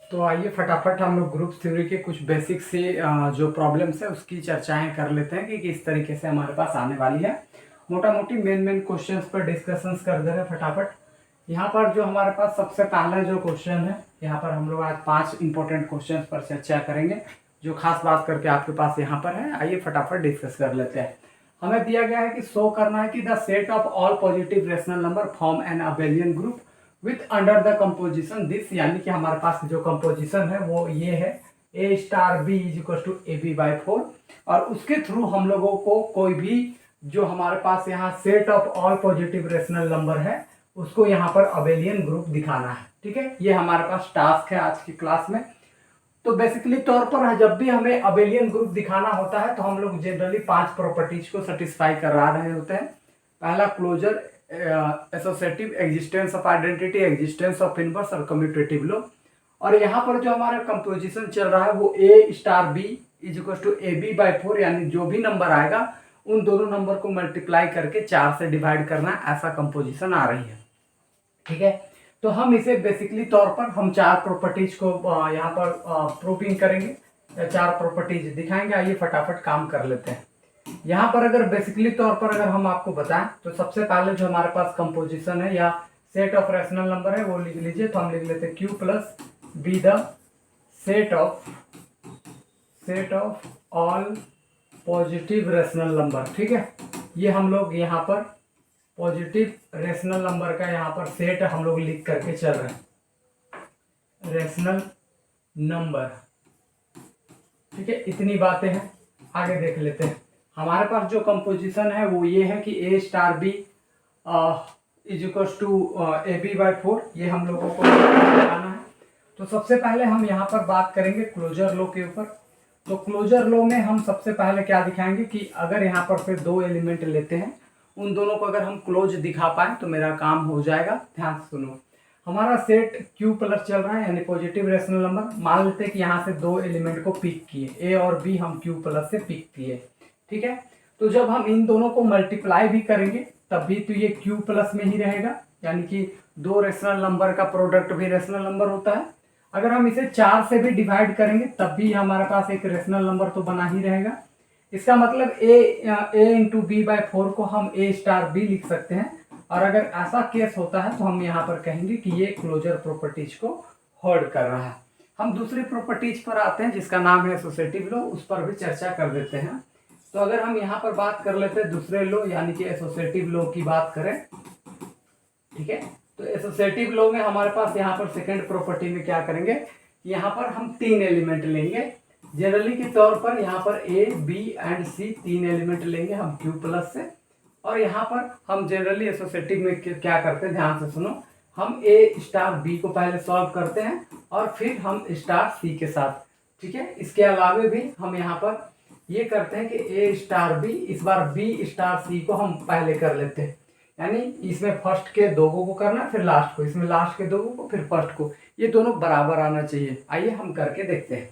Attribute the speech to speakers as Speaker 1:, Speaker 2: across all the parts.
Speaker 1: तो आइए फटाफट हम लोग ग्रुप थ्योरी के कुछ बेसिक से जो प्रॉब्लम्स है उसकी चर्चाएं कर लेते हैं कि किस तरीके से हमारे पास आने वाली है। मोटा मोटी मेन क्वेश्चंस पर डिस्कशंस कर दे रहे हैं फटाफट। यहाँ पर जो हमारे पास सबसे पहला जो क्वेश्चन है, यहाँ पर हम लोग आज 5 इंपॉर्टेंट क्वेश्चंस पर चर्चा करेंगे जो खास बात करके आपके पास यहाँ पर है। आइए फटाफट डिस्कस कर लेते हैं। हमें दिया गया है कि शो करना है कि the set of all positive rational number form an abelian group with under the composition this, यानी कि हमारे पास जो कंपोजिशन है वो ये है a star B is equal to A B by 4, और उसके थ्रू हम लोगों को कोई भी जो हमारे पास यहाँ set of all positive rational number है उसको यहाँ पर अबेलियन ग्रुप दिखाना है। ठीक है, ये हमारे पास टास्क है आज की क्लास में। तो बेसिकली तौर पर जब भी हमें अबेलियन ग्रुप दिखाना होता है तो हम लोग जनरली 5 प्रॉपर्टीज को सेटिस्फाई करा रहे होते हैं। पहला closure, associative, existence of identity, existence of inverse और कम्यूटेटिव लो। और यहाँ पर जो हमारा कंपोजिशन चल रहा है वो a star B is equal to A B by 4, यानी जो भी नंबर आएगा उन दोनों नंबर को मल्टीप्लाई करके 4 से डिवाइड करना, ऐसा कंपोजिशन आ रही है। ठीक है, तो हम इसे बेसिकली तौर पर हम 4 प्रॉपर्टीज को यहाँ पर प्रूविंग करेंगे, 4 प्रॉपर्टीज दिखाएंगे। आइए फटाफट काम कर लेते हैं। यहाँ पर अगर बेसिकली तौर पर अगर हम आपको बताएं तो सबसे पहले जो हमारे पास कंपोजिशन है या सेट ऑफ रेशनल नंबर है वो लिख लीजिए। तो हम लिख लेते हैं Q plus B the set of all positive rational number. ठीक है, ये हम लोग यहाँ पर पॉजिटिव रेशनल नंबर का यहाँ पर सेट हम लोग लिख करके चल रहे हैं, रेशनल नंबर। ठीक है, इतनी बातें हैं, आगे देख लेते हैं। हमारे पास जो कंपोजिशन है वो ये है कि a star B is equal to A B by 4, ये हम लोगों को बताना है। तो सबसे पहले हम यहाँ पर बात करेंगे क्लोजर लो के ऊपर। तो क्लोजर लो में हम सबसे पहले क्या दिखाएंगे कि अगर यहाँ पर फिर 2 एलिमेंट लेते हैं, उन दोनों को अगर हम क्लोज दिखा पाए तो मेरा काम हो जाएगा। ध्यान से सुनो, हमारा सेट Q प्लस चल रहा है यानी पॉजिटिव रेशनल नंबर। मान लेते हैं कि यहाँ से 2 एलिमेंट को पिक किए, A और B हम Q प्लस से पिक किए। ठीक है, तो जब हम इन दोनों को मल्टीप्लाई भी करेंगे तब भी तो ये Q प्लस में ही रहेगा, यानी कि 2 रेशनल नंबर का प्रोडक्ट भी रेशनल नंबर होता है। अगर हम इसे 4 से भी डिवाइड करेंगे तब भी हमारे पास एक रेशनल नंबर तो बना ही रहेगा। इसका मतलब a इंटू बी बाई 4 को हम a स्टार बी लिख सकते हैं। और अगर ऐसा केस होता है तो हम यहाँ पर कहेंगे कि ये क्लोजर प्रॉपर्टीज को होल्ड कर रहा है। हम दूसरी प्रॉपर्टीज पर आते हैं जिसका नाम है एसोसिएटिव लो, उस पर भी चर्चा कर देते हैं। तो अगर हम यहाँ पर बात कर लेते हैं दूसरे लो यानी कि एसोसिएटिव लो की बात करें, ठीक है, तो एसोसिएटिव लो में हमारे पास यहाँ पर सेकंड प्रॉपर्टी में क्या करेंगे, यहाँ पर हम 3 एलिमेंट लेंगे। जनरली के तौर पर यहाँ पर A, B and C 3 element लेंगे हम Q प्लस से। और यहाँ पर हम जनरली एसोसिएटिव में क्या करते हैं, ध्यान से सुनो, हम A स्टार B को पहले सॉल्व करते हैं और फिर हम स्टार C के साथ। ठीक है, इसके अलावा भी हम यहाँ पर ये करते हैं कि A स्टार B, इस बार B स्टार C को हम पहले कर लेते हैं, यानी इसमें फर्स्ट के 2 को करना फिर लास्ट को, इसमें लास्ट के 2 को फिर फर्स्ट को, ये दोनों बराबर आना चाहिए। आइए हम करके देखते हैं।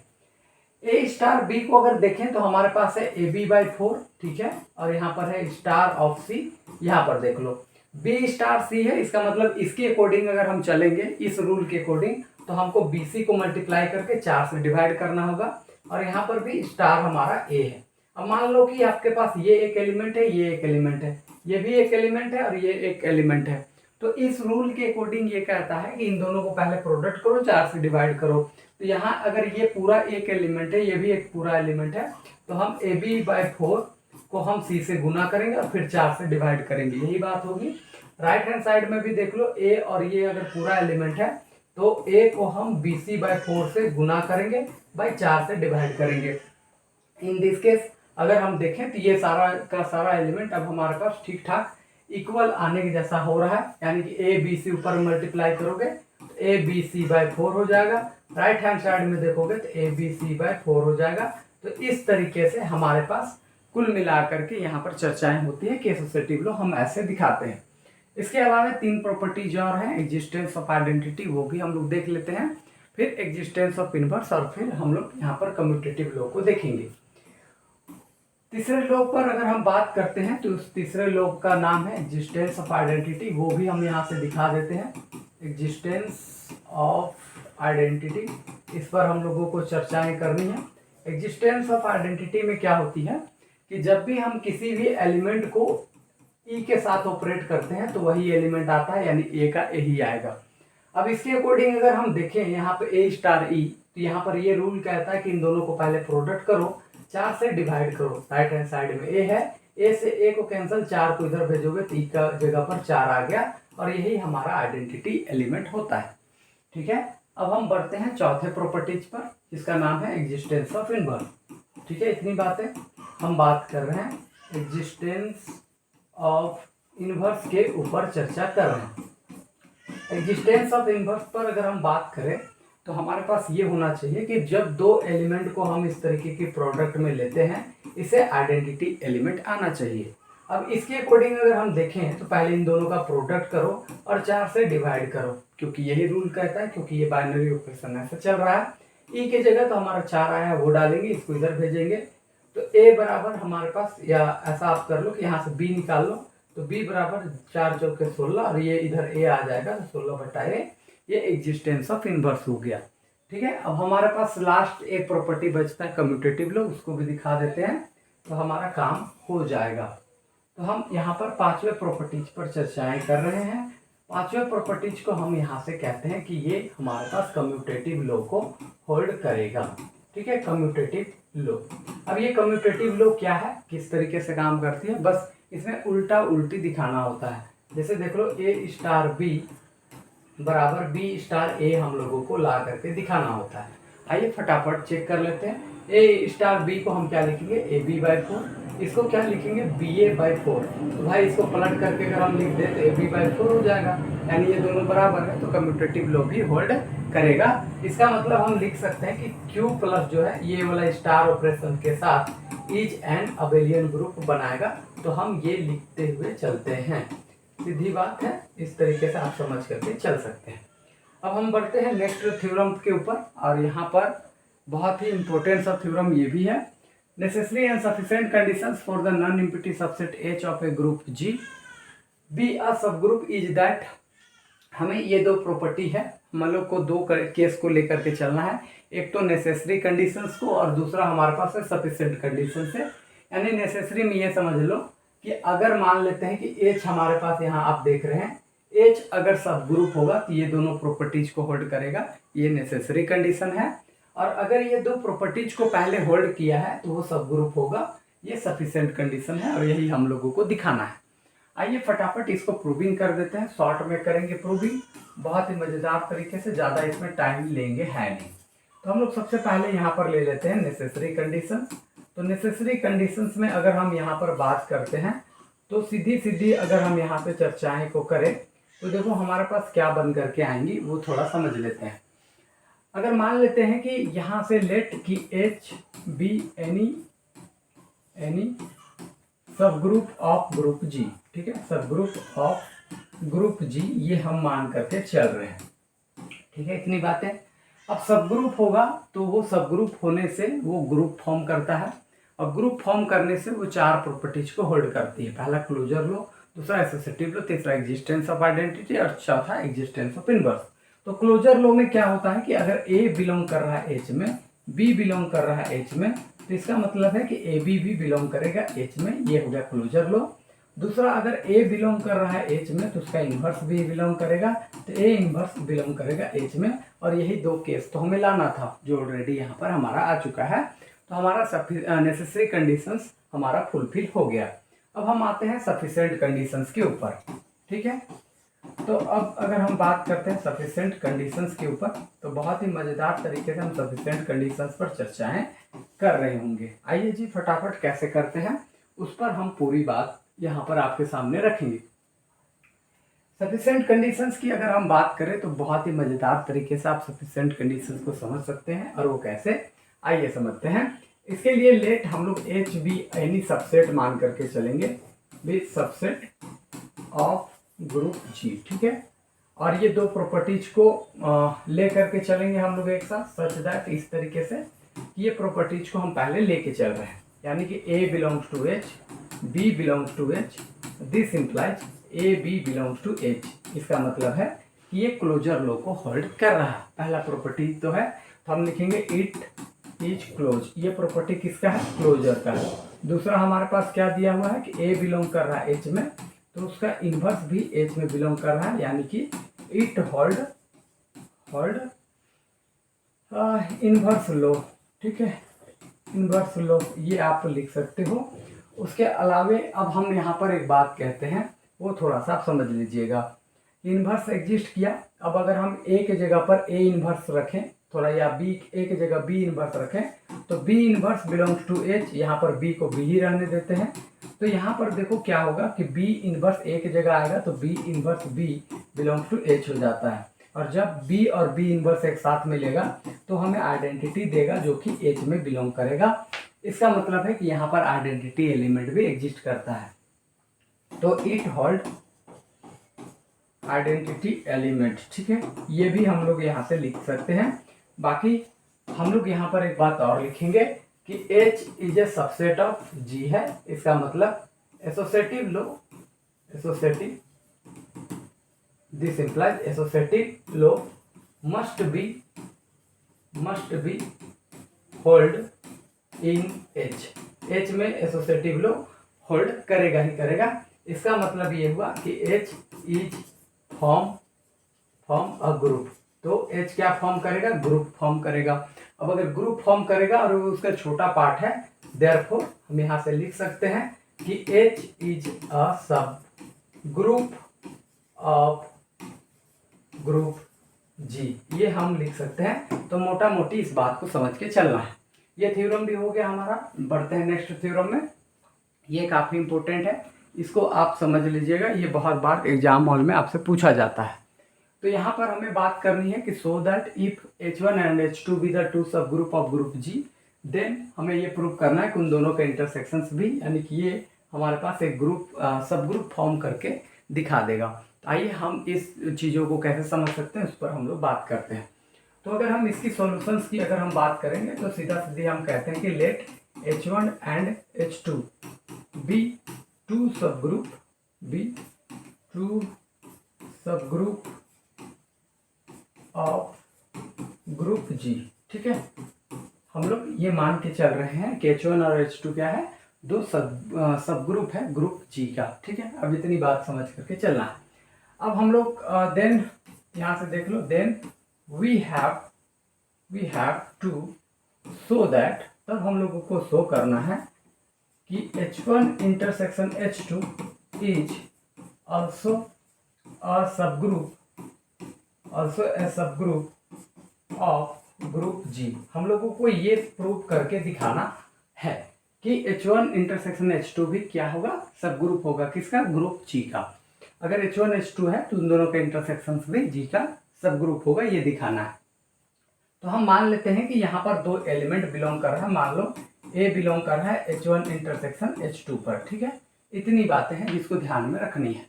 Speaker 1: A स्टार B को अगर देखें तो हमारे पास है ए बी बाई 4, ठीक है, और यहाँ पर है स्टार ऑफ C। यहाँ पर देख लो B स्टार C है, इसका मतलब इसके अकॉर्डिंग अगर हम चलेंगे इस रूल के अकॉर्डिंग तो हमको BC को मल्टीप्लाई करके 4 से डिवाइड करना होगा। और यहाँ पर भी स्टार हमारा A है। अब मान लो कि आपके पास ये एक एलिमेंट है, ये एक एलिमेंट है, ये भी एक एलिमेंट है और ये एक एलिमेंट है। तो इस रूल के अकॉर्डिंग ये कहता है कि इन दोनों को पहले प्रोडक्ट करो, 4 से डिवाइड करो। तो यहाँ अगर ये पूरा एक एलिमेंट है, ये भी एक पूरा एलिमेंट है, तो हम ए बी बाई 4 को हम C से गुना करेंगे और फिर 4 से डिवाइड करेंगे, यही बात होगी। राइट हैंड साइड में भी देख लो, A और ये अगर पूरा एलिमेंट है तो A को हम BC बाई 4 से गुना करेंगे, बाई 4 से डिवाइड करेंगे। इन दिस केस अगर हम देखें तो ये सारा का सारा एलिमेंट अब हमारे पास ठीक ठाक इक्वल आने के जैसा हो रहा है, यानी कि A B C ऊपर मल्टीप्लाई करोगे तो A B C बाई 4 हो जाएगा। राइट हैंड साइड में देखोगे तो A B C बाई 4 हो जाएगा। तो इस तरीके से हमारे पास कुल मिलाकर के यहाँ पर चर्चाएं होती है कि एसोसिएटिव लो हम ऐसे दिखाते हैं। इसके अलावा 3 प्रॉपर्टीज और हैं, एग्जिस्टेंस ऑफ आइडेंटिटी, वो भी हम लोग देख लेते हैं, फिर एग्जिस्टेंस ऑफ इनवर्स और फिर हम लोग यहाँ पर कम्यूटेटिव लो को देखेंगे। तीसरे लो पर अगर हम बात करते हैं तो उस तीसरे लो का नाम है एग्जिस्टेंस ऑफ आइडेंटिटी, वो भी हम यहाँ से दिखा देते हैं। एग्जिस्टेंस ऑफ आइडेंटिटी इस पर हम लोगों को चर्चाएं करनी है। एग्जिस्टेंस ऑफ आइडेंटिटी में क्या होती है कि जब भी हम किसी भी एलिमेंट को ई के साथ ऑपरेट करते हैं तो वही एलिमेंट आता है, यानी ए का ए ही आएगा। अब इसके अकॉर्डिंग अगर हम देखें यहाँ पे ए स्टार ई, तो यहाँ पर ये रूल कहता है कि इन दोनों को पहले प्रोडक्ट करो, 4 से डिवाइड करो। राइट हैंड साइड में ए है, ए से ए को कैंसिल, 4 को इधर भेजोगे तो ई का जगह पर 4 आ गया, और यही हमारा आइडेंटिटी एलिमेंट होता है। ठीक है, अब हम बढ़ते हैं चौथे प्रॉपर्टीज पर, जिसका नाम है एग्जिस्टेंस ऑफ इनवर्स। ठीक है, इतनी बातें हम बात कर रहे हैं, एग्जिस्टेंस ऑफ इनवर्स के ऊपर चर्चा कर रहे हैं। एग्जिस्टेंस ऑफ इनवर्स पर अगर हम बात करें तो हमारे पास ये होना चाहिए कि जब दो एलिमेंट को हम इस तरीके की प्रोडक्ट में लेते हैं, इसे आइडेंटिटी एलिमेंट आना चाहिए। अब इसके अकॉर्डिंग अगर हम देखें तो पहले इन दोनों का प्रोडक्ट करो और 4 से डिवाइड करो, क्योंकि यही रूल कहता है, क्योंकि ये बाइनरी ऑपरेशन ऐसे चल रहा है। ई की जगह तो हमारा 4 आया है, वो डालेंगे, इसको इधर भेजेंगे, तो ए बराबर हमारे पास, या ऐसा आप कर लो कि यहाँ से बी निकाल लो, तो बी बराबर 4 चौके 16, और ये इधर ए आ जाएगा तो 16/a, ये एग्जिस्टेंस ऑफ इनवर्स हो गया। ठीक है, अब हमारे पास लास्ट एक प्रॉपर्टी बचता है कम्यूटेटिव लॉ, उसको भी दिखा देते हैं तो हमारा काम हो जाएगा। तो हम यहाँ पर 5वें प्रॉपर्टीज पर चर्चाएं कर रहे हैं। 5वें प्रॉपर्टीज को हम यहाँ से कहते हैं कि ये हमारे पास कम्यूटेटिव लॉ को होल्ड करेगा। ठीक है, कम्यूटेटिव लॉ। अब ये कम्यूटेटिव लॉ क्या है, किस तरीके से काम करती है, बस इसमें उल्टा उल्टी दिखाना होता है। जैसे देख लो, ए स्टार बी बराबर बी स्टार ए हम लोगों को ला करके दिखाना होता है। आइए फटाफट चेक कर लेते हैं। ए स्टार बी को हम क्या लिखेंगे, ए बी बाई 4, इसको क्या लिखेंगे, बी ए बाई 4। तो भाई इसको पलट करके अगर हम लिख दें तो ए बी बाई 4 हो जाएगा, यानी ये दोनों बराबर है, तो कम्यूटेटिव लॉ भी होल्ड करेगा। इसका मतलब हम लिख सकते हैं कि Q प्लस जो है ये वाला स्टार ऑपरेशन के साथ इज एन अबेलियन ग्रुप बनाएगा। तो हम ये लिखते हुए चलते हैं, सीधी बात है, इस तरीके से आप समझ करके चल सकते हैं। अब हम बढ़ते हैं नेक्स्ट थ्योरम के ऊपर, और यहाँ पर बहुत ही इंपॉर्टेंट सा थ्योरम ये भी है, necessary and sufficient conditions for the non empty subset H of A group G be a सब ग्रुप इज दैट। हमें ये दो प्रॉपर्टी है, हम लोग को दो केस को लेकर के चलना है, एक तो नेसेसरी कंडीशंस को और दूसरा हमारे पास है सफिशिएंट कंडीशंस है। यानी नेसेसरी में ये समझ लो कि अगर मान लेते हैं कि H हमारे पास यहाँ आप देख रहे हैं, H अगर सब ग्रुप होगा तो ये दोनों प्रॉपर्टीज को होल्ड करेगा, ये नेसेसरी कंडीशन है। और अगर ये दो प्रॉपर्टीज को पहले होल्ड किया है तो वो सब ग्रुप होगा, ये सफिशिएंट कंडीशन है, और यही हम लोगों को दिखाना है। आइए फटाफट इसको प्रूविंग कर देते हैं, शॉर्ट में करेंगे प्रूविंग, बहुत ही मज़ेदार तरीके से, ज़्यादा इसमें टाइम लेंगे है नहीं। तो हम लोग सबसे पहले यहाँ पर ले लेते हैं नेसेसरी कंडीशन। तो नेसेसरी कंडीशंस में अगर हम यहाँ पर बात करते हैं तो सीधी सीधी अगर हम यहाँ पे चर्चाएं को करें तो देखो हमारे पास क्या बन करके आएंगी, वो थोड़ा समझ लेते हैं। अगर मान लेते हैं कि यहाँ से लेट कि H बी एनी सब ग्रुप ऑफ ग्रुप G, ठीक है, सब ग्रुप ऑफ ग्रुप G, ये हम मान करके चल रहे हैं। ठीक है, इतनी बातें। अब सब ग्रुप होगा तो वो सब ग्रुप होने से वो ग्रुप फॉर्म करता है, और ग्रुप फॉर्म करने से वो 4 प्रॉपर्टीज को होल्ड करती है। पहला क्लोजर लो, दूसरा एसोसिएटिव लो, तीसरा एग्जिस्टेंस ऑफ आइडेंटिटी, और चौथा एग्जिस्टेंस ऑफ इनवर्स। तो क्लोजर लो में क्या होता है कि अगर ए बिलोंग कर रहा है H में, बी बिलोंग कर रहा है H में, तो इसका मतलब है कि ए बी भी बिलोंग करेगा H में, ये हो गया क्लोजर लो। दूसरा, अगर ए बिलोंग कर रहा है H में तो उसका इन्वर्स भी बिलोंग करेगा, तो ए इन्वर्स बिलोंग करेगा H में, और यही दो केस तो हमें लाना था जो ऑलरेडी यहाँ पर हमारा आ चुका है। तो हमारा नेसेसरी कंडीशंस हमारा फुलफिल हो गया। अब हम आते हैं सफिशिएंट कंडीशंस के ऊपर। ठीक है, तो अब अगर हम बात करते हैं सफिशिएंट कंडीशंस के ऊपर तो बहुत ही मज़ेदार तरीके से हम सफिशिएंट कंडीशंस पर चर्चाएं कर रहे होंगे। आइए जी फटाफट कैसे करते हैं उस पर हम पूरी बात यहाँ पर आपके सामने रखेंगे। सफिशिएंट कंडीशंस की अगर हम बात करें तो बहुत ही मज़ेदार तरीके से आप सफिशिएंट कंडीशंस को समझ सकते हैं, और वो कैसे, आइए समझते हैं। इसके लिए लेट हम लोग H बी एनी सबसेट मान करके चलेंगे, B subset of group G, ठीक है, और ये दो प्रॉपर्टीज को ले करके चलेंगे हम लोग एक साथ, सच दैट इस तरीके से ये प्रॉपर्टीज को हम पहले लेके चल रहे हैं, यानी कि A belongs to H, B belongs to H, this implies A B belongs to H। इसका मतलब है कि ये क्लोजर लॉ को होल्ड कर रहा है, पहला प्रॉपर्टी तो है। तो हम लिखेंगे इट इज क्लोज। ये प्रॉपर्टी किसका है? क्लोजर का है। दूसरा हमारे पास क्या दिया हुआ है कि ए बिलोंग कर रहा है एच में, तो उसका इन्वर्स भी एच में बिलोंग कर रहा है, यानी कि इट होल्ड इन्वर्स लो। ठीक है, इन्वर्स लो ये आप लिख सकते हो। उसके अलावे अब हम यहाँ पर एक बात कहते हैं, वो थोड़ा सा आप समझ लीजिएगा। इन्वर्स एग्जिस्ट किया, अब अगर हम ए के जगह पर ए इन्वर्स रखें थोड़ा, या बी ए की जगह बी इन्वर्स रखें, तो B inverse belongs to H, यहाँ पर बी को बी ही रहने देते हैं। तो यहाँ पर देखो क्या होगा कि बी इन्वर्स ए की जगह आएगा तो B inverse B belongs to H हो जाता है। और जब बी और बी इन्वर्स एक साथ मिलेगा तो हमें आइडेंटिटी देगा जो कि एच में बिलोंग करेगा। इसका मतलब है कि यहाँ पर आइडेंटिटी एलिमेंट भी एग्जिस्ट करता है। तो इट होल्ड आइडेंटिटी एलिमेंट। ठीक है, ये भी हम लोग यहाँ से लिख सकते हैं। बाकी हम लोग यहाँ पर एक बात और लिखेंगे कि H is a subset of G है। इसका मतलब associative low, associative, this implies associative low must be hold in H। H में एसोसिएटिव लो होल्ड करेगा ही करेगा। इसका मतलब ये हुआ कि H is form a group. तो H क्या फॉर्म करेगा? ग्रुप फॉर्म करेगा। अब अगर ग्रुप फॉर्म करेगा और उसका छोटा पार्ट है, देयरफॉर हम यहाँ से लिख सकते हैं कि H इज अ सब ग्रुप ऑफ ग्रुप G। ये हम लिख सकते हैं। तो मोटा मोटी इस बात को समझ के चलना है। ये थ्योरम भी हो गया हमारा। बढ़ते हैं नेक्स्ट थ्योरम में। ये काफ़ी इंपॉर्टेंट है, इसको आप समझ लीजिएगा। ये बहुत बार एग्जाम हॉल में आपसे पूछा जाता है। तो यहाँ पर हमें बात करनी है कि so that if H1 and H2 be the two subgroup of group G, then हमें ये प्रूव करना है कि उन दोनों के इंटरसेक्शंस भी, यानी कि ये हमारे पास एक ग्रुप सब ग्रुप फॉर्म करके दिखा देगा। तो आइए हम इस चीज़ों को कैसे समझ सकते हैं उस पर हम लोग बात करते हैं। तो अगर हम इसकी सॉल्यूशंस की अगर हम बात करेंगे तो सीधा सीधे हम कहते हैं कि let H1 and H2 be two subgroup of group G। ठीक है, हम लोग ये मान के चल रहे हैं कि H1 और H2 क्या है? दो सब ग्रुप है ग्रुप G का। ठीक है, अब इतनी बात समझ करके चलना है। अब हम लोग देन यहाँ से देख लो, then we have to show that, तब हम लोगों को शो करना है कि H1 intersection H2 is also a subgroup of group G। हम लोगों को ये प्रूव करके दिखाना है कि H1 इंटरसेक्शन H2 भी क्या होगा? सब ग्रुप होगा। किसका? ग्रुप G का। अगर H1 H2 है तो उन दोनों के इंटरसेक्शन भी G का सब ग्रुप होगा, ये दिखाना है। तो हम मान लेते हैं कि यहाँ पर दो एलिमेंट बिलोंग कर रहा है। मान लो A बिलोंग कर रहा है H1 इंटरसेक्शन H2 पर। ठीक है, इतनी बातें हैं जिसको ध्यान में रखनी है।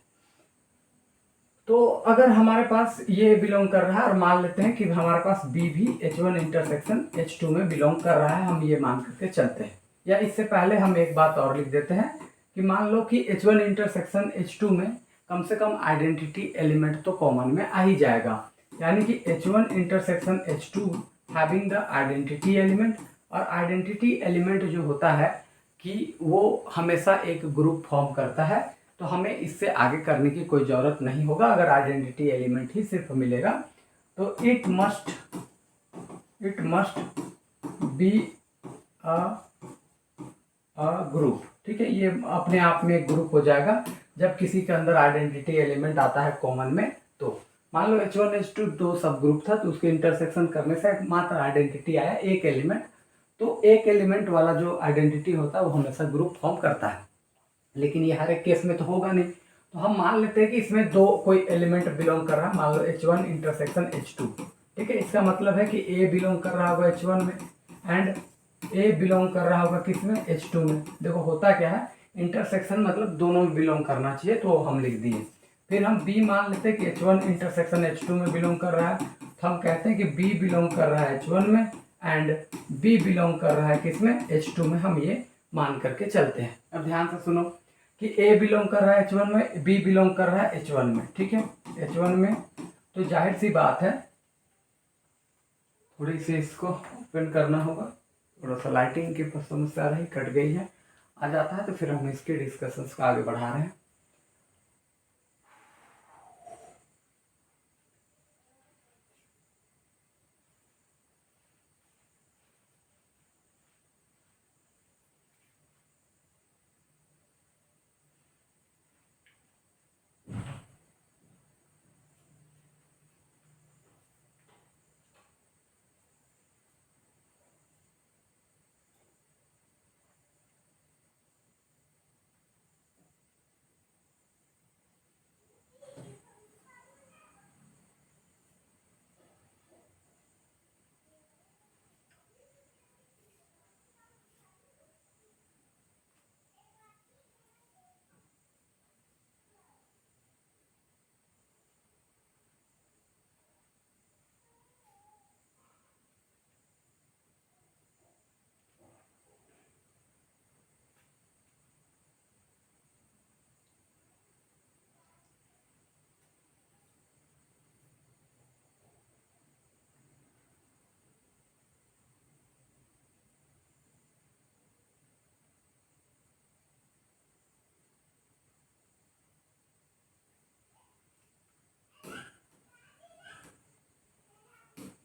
Speaker 1: तो अगर हमारे पास ये बिलोंग कर रहा है और मान लेते हैं कि हमारे पास B भी H1 इंटरसेक्शन H2 में बिलोंग कर रहा है, हम ये मान करके चलते हैं। या इससे पहले हम एक बात और लिख देते हैं कि मान लो कि H1 इंटरसेक्शन H2 में कम से कम आइडेंटिटी एलिमेंट तो कॉमन में आ ही जाएगा, यानी कि H1 intersection H2 having the identity element. और आइडेंटिटी एलिमेंट जो होता है कि वो हमेशा एक ग्रुप फॉर्म करता है, तो हमें इससे आगे करने की कोई ज़रूरत नहीं होगा। अगर आइडेंटिटी एलिमेंट ही सिर्फ मिलेगा तो it must be a group. ठीक है, ये अपने आप में एक ग्रुप हो जाएगा जब किसी के अंदर आइडेंटिटी एलिमेंट आता है कॉमन में। तो मान लो H1 H2 दो सब ग्रुप था, तो उसके इंटरसेक्शन करने से मात्र आइडेंटिटी आया एक एलिमेंट। तो एक एलिमेंट वाला जो आइडेंटिटी होता है वो हमेशा ग्रुप फॉर्म करता है, लेकिन ये हर एक केस में तो होगा नहीं। तो हम मान लेते हैं कि इसमें दो कोई एलिमेंट बिलोंग कर रहा है, मान लो H1 इंटरसेक्शन H2। ठीक है, इसका मतलब है कि A बिलोंग कर रहा होगा H1 में एंड A बिलोंग कर रहा होगा किस में? H2 में। देखो होता क्या है, इंटरसेक्शन मतलब दोनों में बिलोंग करना चाहिए, तो हम लिख दिए। फिर हम B मान लेते हैं कि H1 इंटरसेक्शन H2 में बिलोंग कर रहा है, तो हम कहते हैं कि B बिलोंग कर रहा है H1 में एंड B बिलोंग कर रहा है किस में? H2 में। हम ये मान करके चलते हैं। अब ध्यान से सुनो कि A बिलोंग कर रहा है H1 में, B बिलोंग कर रहा है H1 में। ठीक है, H1 में, तो जाहिर सी बात है, थोड़ी सी इसको ओपन करना होगा, थोड़ा सा लाइटिंग की समस्या रही, कट गई है, आ जाता है तो फिर हम इसके डिस्कशंस को आगे बढ़ा रहे हैं।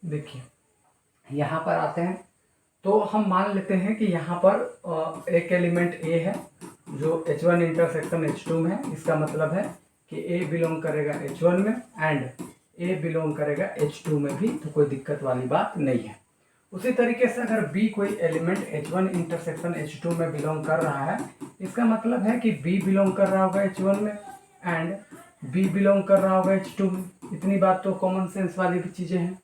Speaker 1: देखिए यहाँ पर आते हैं तो हम मान लेते हैं कि यहाँ पर एक एलिमेंट ए है जो H1 इंटरसेक्शन H2 में है। इसका मतलब है कि A बिलोंग करेगा H1 में एंड A बिलोंग करेगा H2 में भी, तो कोई दिक्कत वाली बात नहीं है। उसी तरीके से अगर B कोई एलिमेंट H1 इंटरसेक्शन H2 में बिलोंग कर रहा है, इसका मतलब है कि B बिलोंग कर रहा होगा H1 में एंड B बिलोंग कर रहा होगा H2 में। इतनी बात तो कॉमन सेंस वाली भी चीज़ें हैं।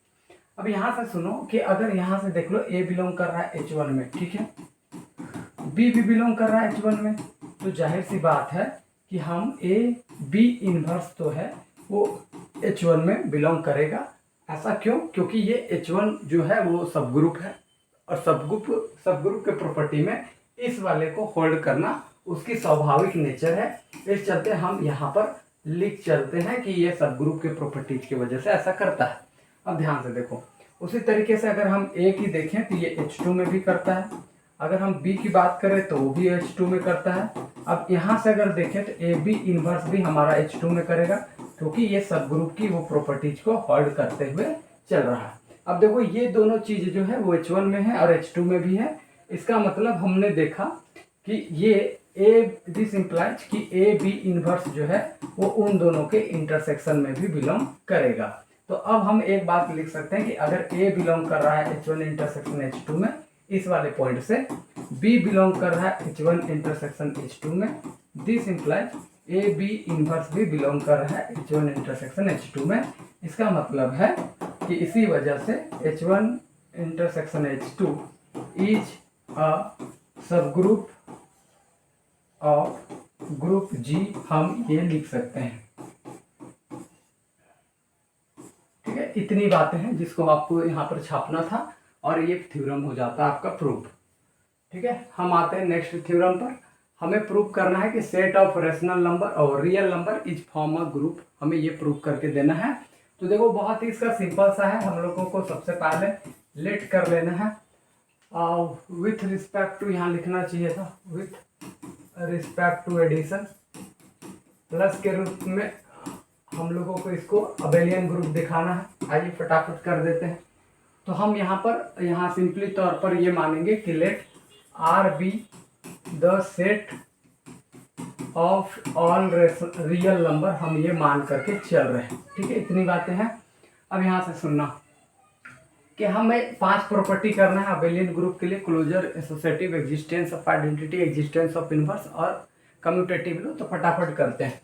Speaker 1: अब यहाँ से सुनो कि अगर यहाँ से देख लो A बिलोंग कर रहा है H1 में, ठीक है, B भी बिलोंग कर रहा है H1 में, तो जाहिर सी बात है कि हम A B इनवर्स तो है वो H1 में बिलोंग करेगा। ऐसा क्यों? क्योंकि ये H1 जो है वो सब ग्रुप है और सब ग्रुप के प्रॉपर्टी में इस वाले को होल्ड करना उसकी स्वाभाविक नेचर है। इस चलते हम यहाँ पर लिख चलते हैं कि ये सब ग्रुप के प्रॉपर्टीज की वजह से ऐसा करता है। अब ध्यान से देखो, उसी तरीके से अगर हम A की देखें तो ये H2 में भी करता है, अगर हम B की बात करें तो वो भी H2 में करता है। अब यहाँ से अगर देखें तो AB इनवर्स भी हमारा H2 में करेगा, क्योंकि ये सब ग्रुप की वो प्रॉपर्टीज को होल्ड करते हुए चल रहा है। अब देखो ये दोनों चीज जो है वो H1 में है और H2 में भी है। इसका मतलब हमने देखा कि ये दिस इंप्लाइज कि AB इनवर्स जो है वो उन दोनों के इंटरसेक्शन में भी बिलोंग करेगा। तो अब हम एक बात लिख सकते हैं कि अगर A बिलोंग कर रहा है H1 इंटरसेक्शन H2 में इस वाले पॉइंट से, B बिलोंग कर रहा है H1 इंटरसेक्शन H2 में, दिस इंप्लाइज AB इनवर्स भी बिलोंग कर रहा है H1 इंटरसेक्शन H2 में। इसका मतलब है कि इसी वजह से H1 intersection H2 is a सब ग्रुप ऑफ ग्रुप G, हम ये लिख सकते हैं। ठीक है, इतनी बातें हैं जिसको आपको यहाँ पर छापना था और ये थ्योरम हो जाता है आपका प्रूफ। ठीक है, हम आते हैं नेक्स्ट थ्योरम पर। हमें प्रूफ करना है कि सेट ऑफ रेशनल नंबर और real number is form a group, हमें ये प्रूफ करके देना है। तो देखो बहुत ही इसका सिंपल सा है, हम लोगों को सबसे पहले लेट कर लेना है विथ रिस्पेक्ट टू, यहाँ लिखना चाहिए था with respect to addition, plus के रूप में हम लोगों को इसको अबेलियन ग्रुप दिखाना है। आइए फटाफट कर देते हैं। तो हम यहाँ सिंपली तौर पर ये मानेंगे कि let R be the set of all real number, हम ये मान करके चल रहे हैं। ठीक है, इतनी बातें हैं। अब यहाँ से सुनना कि हमें 5 प्रॉपर्टी करना है अबेलियन ग्रुप के लिए: closure, associative, existence of identity, existence of inverse और कम्यूटेटिव लो। तो फटाफट करते हैं।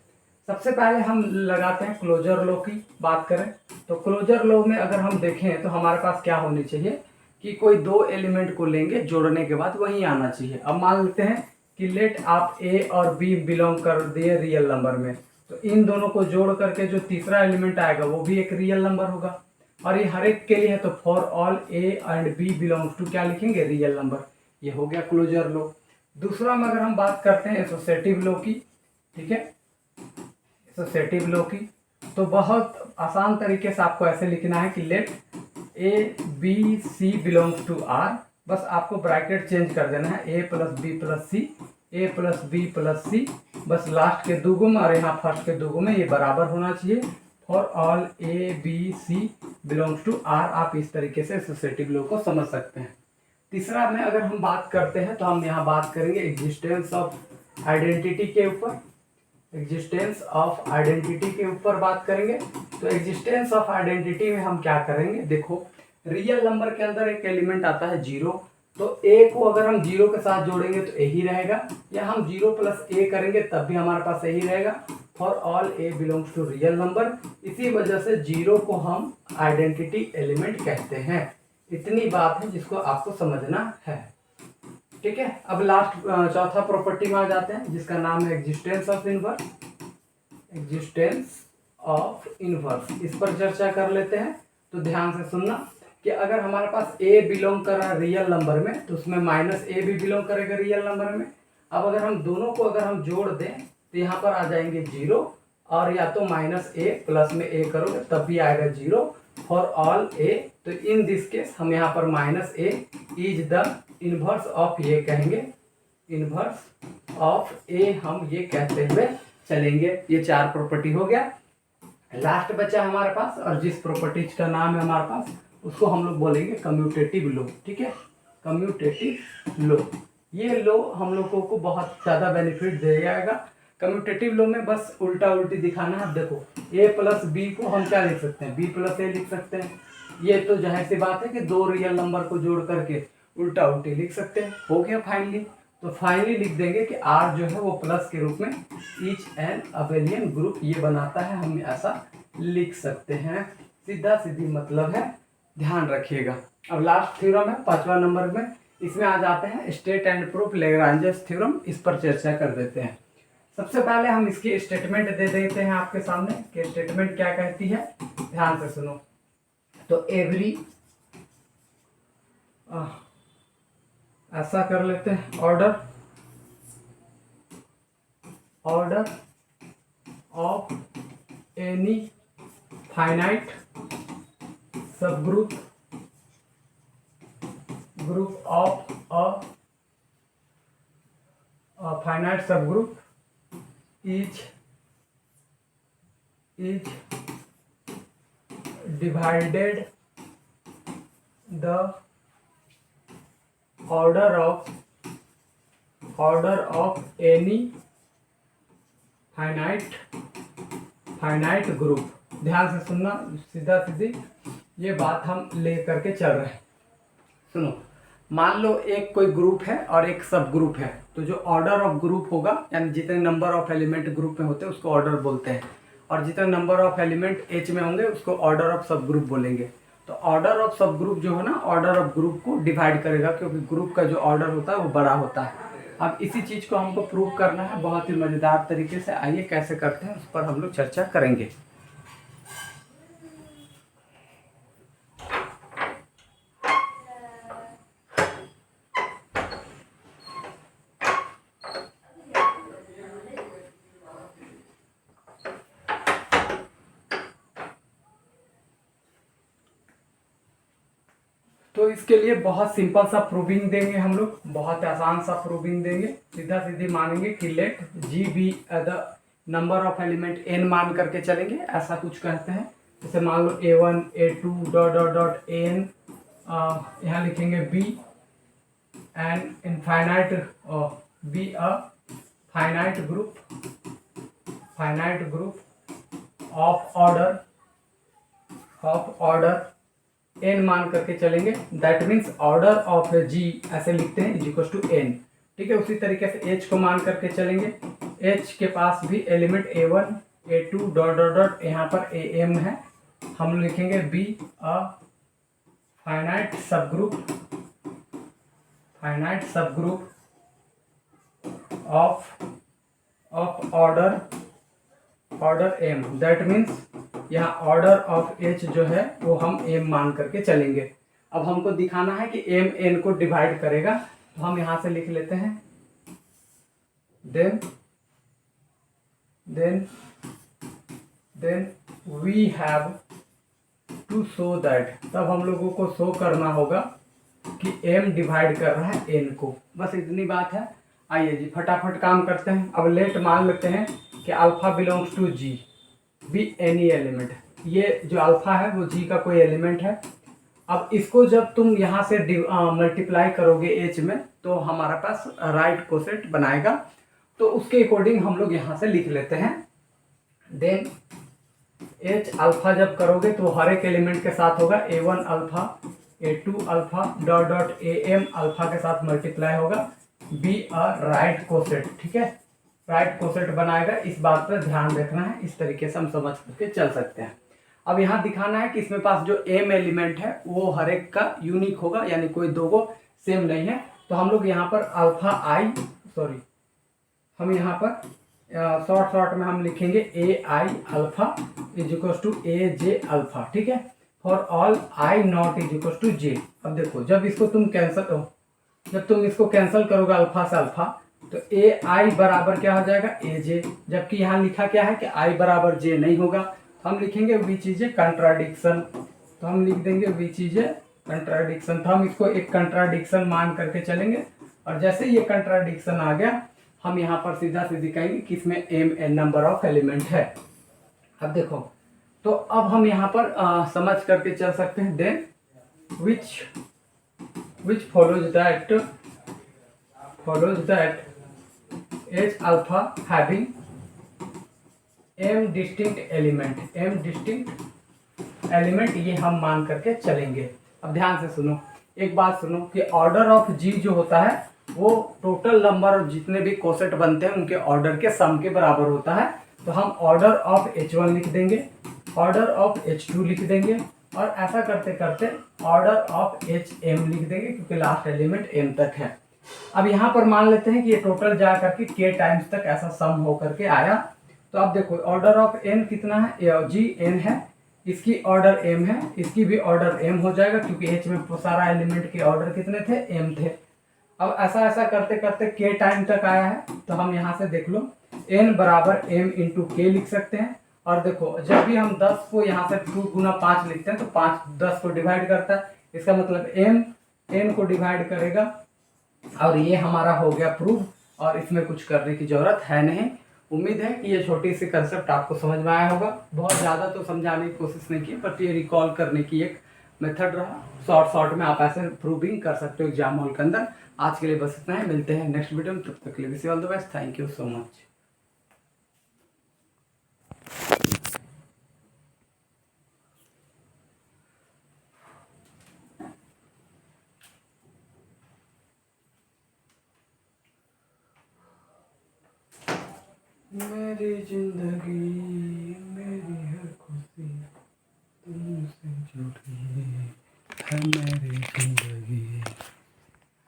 Speaker 1: सबसे पहले हम लगाते हैं क्लोजर लॉ की बात करें तो क्लोजर लॉ में अगर हम देखें तो हमारे पास क्या होनी चाहिए कि कोई 2 एलिमेंट को लेंगे, जोड़ने के बाद वहीं आना चाहिए। अब मान लेते हैं कि लेट आप A और B बिलोंग कर दिए रियल नंबर में, तो इन दोनों को जोड़ करके जो तीसरा एलिमेंट आएगा वो भी एक रियल नंबर होगा और ये हर एक के लिए है। तो for all A and B belongs to क्या लिखेंगे? Real number. ये हो गया क्लोजर लॉ। दूसरा में अगर हम बात करते हैं एसोसिएटिव लॉ की, ठीक है, एसोसिएटिव लॉ की, तो बहुत आसान तरीके से आपको ऐसे लिखना है कि let A B C belongs to R, बस आपको ब्रैकेट चेंज कर देना है, A plus B plus C, A plus B plus C, बस लास्ट के दो गुम और यहाँ फर्स्ट के दो गुम है, ये बराबर होना चाहिए। For all A B C belongs to R, आप इस तरीके से एसोसिएटिव लॉ को समझ सकते हैं। तीसरा में अगर हम बात करते हैं तो हम यहाँ बात करेंगे एग्जिस्टेंस ऑफ आइडेंटिटी के ऊपर, एग्जिस्टेंस ऑफ आइडेंटिटी के ऊपर बात करेंगे। तो एग्जिस्टेंस ऑफ आइडेंटिटी में हम क्या करेंगे, देखो रियल नंबर के अंदर एक एलिमेंट आता है जीरो, तो ए को अगर हम जीरो के साथ जोड़ेंगे तो यही रहेगा, या हम जीरो प्लस ए करेंगे तब भी हमारे पास यही रहेगा। For all a belongs to real number, इसी वजह से जीरो को हम आइडेंटिटी एलिमेंट कहते हैं। इतनी बात है जिसको आपको समझना है, ठीक है। अब लास्ट चौथा प्रॉपर्टी में आ जाते हैं जिसका नाम है existence of inverse, existence of inverse, इस पर चर्चा कर लेते हैं। तो ध्यान से सुनना कि अगर हमारे पास ए बिलोंग कर रहा है रियल नंबर में तो उसमें माइनस ए भी बिलोंग करेगा रियल नंबर में। अब अगर हम दोनों को अगर हम जोड़ दें तो यहाँ पर आ जाएंगे जीरो, और या तो माइनस ए प्लस में ए करोगे तब भी आएगा जीरो फॉर ऑल ए। तो इन दिस केस हम यहाँ पर minus A is the inverse of ये कहेंगे, इनवर्स ऑफ ए हम ये कहते हुए चलेंगे। ये चार प्रॉपर्टी हो गया। लास्ट बचा हमारे पास, और जिस प्रॉपर्टीज का नाम है हमारे पास उसको हम लोग बोलेंगे कम्यूटेटिव लॉ, ठीक है, कम्यूटेटिव लॉ। ये लॉ हम लोगों को बहुत ज़्यादा बेनिफिट दे जाएगा। कम्यूटेटिव लॉ में बस उल्टा उल्टी दिखाना है। देखो ए प्लस बी को हम क्या लिख सकते हैं, बी प्लस ए लिख सकते हैं। ये तो जाहिर सी बात है कि दो रियल नंबर को जोड़ करके उल्टा उल्टी लिख सकते हैं। हो गया फाइनली, तो फाइनली लिख देंगे कि आर जो है वो प्लस के रूप में ईच एन अबेलियन ग्रुप ये बनाता है, हम ऐसा लिख सकते हैं। सीधा सीधी मतलब है, ध्यान रखिएगा। अब लास्ट थ्योरम है 5वां नंबर में, इसमें आ जाते हैं state and proof Lagrange's theorem, इस पर चर्चा कर देते हैं। सबसे पहले हम इसकी स्टेटमेंट दे देते हैं आपके सामने कि स्टेटमेंट क्या कहती है, ध्यान से सुनो। तो एवरी ऐसा कर लेते हैं, order of any finite subgroup of a finite subgroup is divided the order of any finite group। ध्यान से सुनना, सीधा सीधी ये बात हम ले करके चल रहे हैं। सुनो, मान लो एक कोई ग्रुप है और एक सब ग्रुप है, तो जो ऑर्डर ऑफ ग्रुप होगा यानी जितने नंबर ऑफ एलिमेंट ग्रुप में होते हैं उसको ऑर्डर बोलते हैं, और जितने नंबर ऑफ एलिमेंट एच में होंगे उसको ऑर्डर ऑफ सब ग्रुप बोलेंगे। तो ऑर्डर ऑफ सब ग्रुप जो है ना, ऑर्डर ऑफ ग्रुप को डिवाइड करेगा, क्योंकि ग्रुप का जो ऑर्डर होता है वो बड़ा होता है। अब इसी चीज़ को हमको प्रूव करना है बहुत ही मज़ेदार तरीके से। आइए कैसे करते हैं उस पर हम लोग चर्चा करेंगे। तो इसके लिए बहुत सिंपल सा प्रूविंग देंगे हम लोग, बहुत आसान सा प्रूविंग देंगे। सीधा सीधी मानेंगे कि let G be the number of element n मान करके चलेंगे, ऐसा कुछ कहते हैं। जैसे मान लो A1 A2 dot dot dot n, यहाँ लिखेंगे be an infinite be a finite group of order n मान करके चलेंगे। That means order of G ऐसे लिखते हैं इज इक्वल टू एन, ठीक है। उसी तरीके से एच को मान करके चलेंगे। एच के पास भी element A1 A2 dot dot dot यहाँ पर AM है, हम लिखेंगे be a finite subgroup of order m. That means यहाँ ऑर्डर ऑफ एच जो है वो हम एम मान करके चलेंगे। अब हमको दिखाना है कि एम एन को डिवाइड करेगा, तो हम यहाँ से लिख लेते हैं then we have to show that, तब हम लोगों को शो करना होगा कि m डिवाइड कर रहा है n को। बस इतनी बात है। आइए जी फटाफट काम करते हैं। अब लेट मान लेते हैं कि alpha belongs to g be any element. ये जो अल्फा है वो g का कोई एलिमेंट है। अब इसको जब तुम यहाँ से मल्टीप्लाई करोगे h में तो हमारे पास राइट कोसेट बनाएगा। तो उसके अकॉर्डिंग हम लोग यहाँ से लिख लेते हैं। देन h अल्फा जब करोगे तो हर एक एलिमेंट के साथ होगा a1 alpha a2 alpha dot dot am alpha के साथ मल्टीप्लाई होगा बी अ राइट कोसेट। ठीक है, राइट कोसेट बनाएगा। इस बात पर ध्यान रखना है, इस तरीके से हम समझ करके चल सकते हैं। अब यहाँ दिखाना है कि इसमें पास जो m एलिमेंट है वो हर एक का यूनिक होगा, यानी कोई दो को सेम नहीं है। तो हम लोग यहाँ पर अल्फा आई हम यहाँ पर शॉर्ट में हम लिखेंगे A i alpha is equals to A j alpha. ठीक है, for all i not is equals to j. अब देखो जब तुम इसको कैंसिल करोगे अल्फा से अल्फा तो ए आई बराबर क्या हो जाएगा ए जे, जबकि यहाँ लिखा क्या है कि आई बराबर जे नहीं होगा। तो हम लिखेंगे विच इज ए कंट्राडिक्शन। तो हम लिख देंगे विच इज ए कंट्राडिक्शन। तो हम इसको एक कंट्राडिक्शन मान करके चलेंगे और जैसे ये कंट्राडिक्शन आ गया हम यहाँ पर सीधा सीधी कहेंगे कि इसमें m n number of element है। अब देखो, तो अब हम यहाँ पर समझ करके चल सकते हैं। Then which follows that h alpha having m distinct element ये हम मान करके चलेंगे। अब ध्यान से सुनो, एक बात सुनो कि ऑर्डर ऑफ g जो होता है वो टोटल नंबर जितने भी कोसेट बनते हैं उनके ऑर्डर के सम के बराबर होता है। तो हम ऑर्डर ऑफ h1 लिख देंगे, ऑर्डर ऑफ h2 लिख देंगे और ऐसा करते करते ऑर्डर ऑफ hm लिख देंगे क्योंकि लास्ट एलिमेंट m तक है। अब यहाँ पर मान लेते हैं कि ये टोटल जा करके k टाइम्स तक ऐसा सम हो करके आया। तो अब देखो ऑर्डर ऑफ n कितना है, g n है, इसकी ऑर्डर m है, इसकी भी ऑर्डर m हो जाएगा क्योंकि h में सारा एलिमेंट के ऑर्डर कितने थे, m थे। अब ऐसा करते करते k टाइम तक आया है। तो हम यहाँ से देख लो n बराबर m इंटू के लिख सकते हैं। और देखो जब भी हम 10 को यहाँ से 2 गुना 5 लिखते हैं तो 5 10 को डिवाइड करता है, इसका मतलब m n को डिवाइड करेगा। और ये हमारा हो गया प्रूव और इसमें कुछ करने की जरूरत है नहीं। उम्मीद है कि ये छोटी सी कंसेप्ट आपको समझ में आया होगा। बहुत ज़्यादा तो समझाने की कोशिश नहीं की, बट ये रिकॉल करने की एक मेथड रहा। शॉर्ट में आप ऐसे प्रूविंग कर सकते हो एग्जाम हॉल के अंदर। आज के लिए बस इतना है, मिलते हैं नेक्स्ट वीडियो में, तब तक के लिए wish you all the best. Thank you so much. मेरी जिंदगी मेरी हर खुशी तुमसे जुड़ी है मेरी जिंदगी।